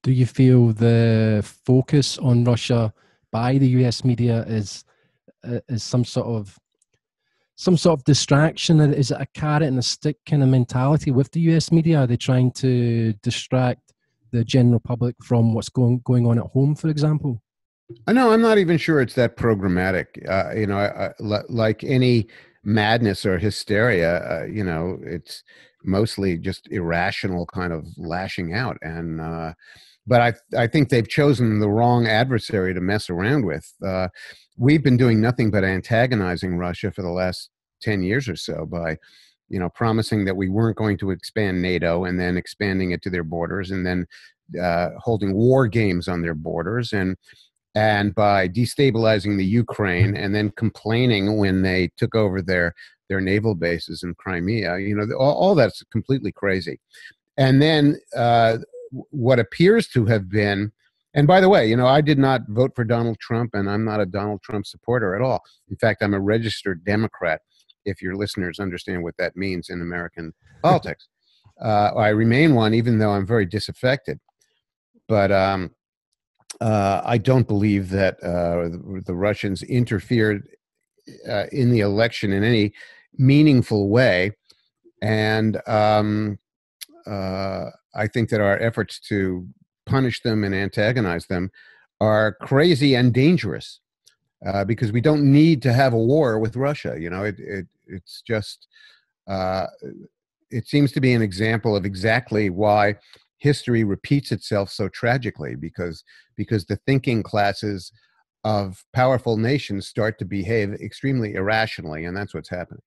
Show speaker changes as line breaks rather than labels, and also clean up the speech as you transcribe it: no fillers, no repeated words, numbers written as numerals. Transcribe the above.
Do you feel the focus on Russia by the US media is some sort of distraction? Is it a carrot and a stick kind of mentality with the US media? Are they trying to distract the general public from what's going on at home, for example?
No, I'm not even sure it's that programmatic. Like any madness or hysteria, it's mostly just irrational kind of lashing out. But I think they've chosen the wrong adversary to mess around with. We've been doing nothing but antagonizing Russia for the last 10 years or so by, promising that we weren't going to expand NATO and then expanding it to their borders and then holding war games on their borders and by destabilizing the Ukraine and then complaining when they took over their naval bases in Crimea. All that's completely crazy. And then what appears to have been, and by the way, I did not vote for Donald Trump, and I'm not a Donald Trump supporter at all. In fact, I'm a registered Democrat, if your listeners understand what that means in American politics. I remain one, even though I'm very disaffected. But I don't believe that the Russians interfered in the election in any meaningful way. And I think that our efforts to punish them and antagonize them are crazy and dangerous because we don't need to have a war with Russia. It's just, it seems to be an example of exactly why history repeats itself so tragically, because the thinking classes of powerful nations start to behave extremely irrationally, and that's what's happening.